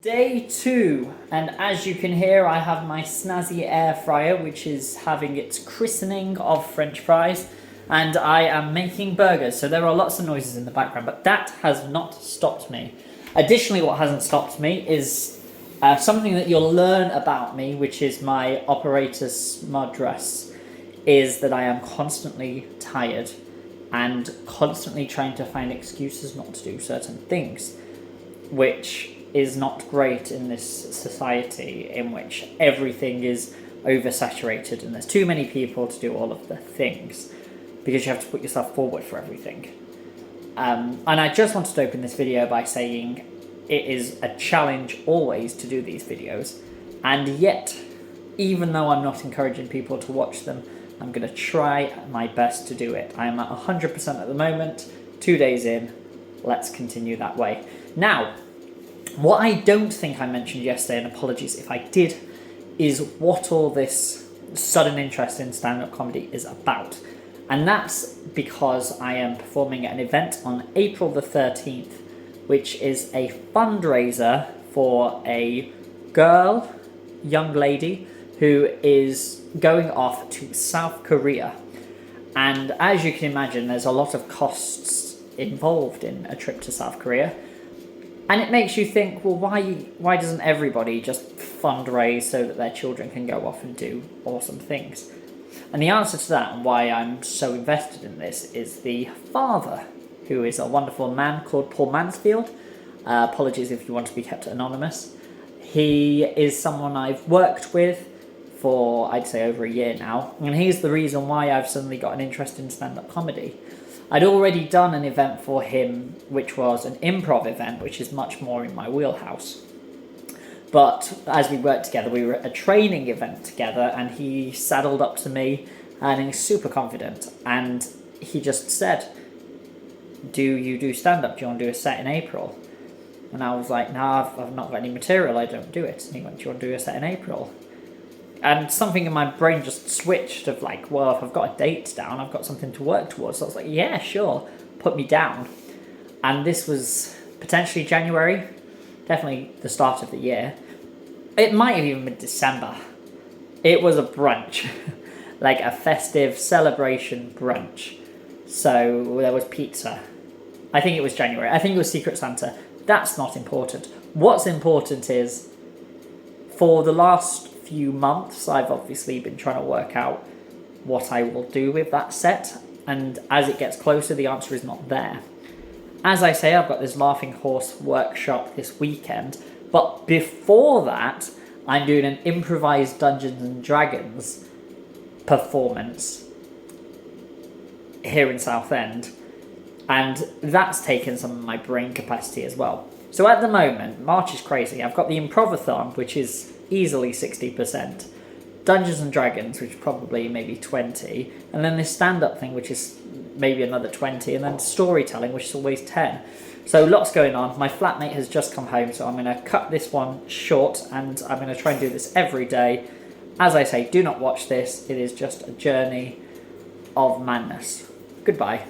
Day 2, and as you can hear, I have my snazzy air fryer, which is having its christening of French fries, and I am making burgers, so there are lots of noises in the background, but that has not stopped me. Additionally, what hasn't stopped me is something that you'll learn about me, which is my operator's madras, is that I am constantly tired and constantly trying to find excuses not to do certain things, which is not great in this society in which everything is oversaturated and there's too many people to do all of the things because you have to put yourself forward for everything. And I just wanted to open this video by saying it is a challenge always to do these videos, and yet, even though I'm not encouraging people to watch them, I'm going to try my best to do it. I am at 100% at the moment, 2 days in. Let's continue that way. Now, what I don't think I mentioned yesterday, and apologies if I did, is what all this sudden interest in stand-up comedy is about. And that's because I am performing at an event on April the 13th, which is a fundraiser for a young lady, who is going off to South Korea. And as you can imagine, there's a lot of costs involved in a trip to South Korea. And it makes you think, well, why doesn't everybody just fundraise so that their children can go off and do awesome things? And the answer to that, and why I'm so invested in this, is the father, who is a wonderful man called Paul Mansfield. Apologies if you want to be kept anonymous. He is someone I've worked with for, I'd say, over a year now. And he's the reason why I've suddenly got an interest in stand-up comedy. I'd already done an event for him, which was an improv event, which is much more in my wheelhouse. But as we worked together, we were at a training event together, and he saddled up to me, and he's super confident. And he just said, do you do stand-up? Do you want to do a set in April? And I was like, no, I've not got any material, I don't do it. And he went, do you want to do a set in April? And something in my brain just switched of like, well, if I've got a date down, I've got something to work towards. So I was like, yeah, sure, put me down. And this was potentially January, definitely the start of the year. It might have even been December. It was a brunch, like a festive celebration brunch. So there was pizza. I think it was January. I think it was Secret Santa. That's not important. What's important is, for the last few months, I've obviously been trying to work out what I will do with that set, and as it gets closer, the answer is not there. As I say, I've got this Laughing Horse workshop this weekend, but before that, I'm doing an improvised Dungeons and Dragons performance here in Southend, and that's taken some of my brain capacity as well. So at the moment, March is crazy. I've got the Improvathon, which is easily 60%, Dungeons and Dragons, which is probably maybe 20, and then this stand-up thing, which is maybe another 20, and then storytelling, which is always 10. So lots going on. My flatmate has just come home, so I'm going to cut this one short, and I'm going to try and do this every day. As I say, do not watch this. It is just a journey of madness. Goodbye.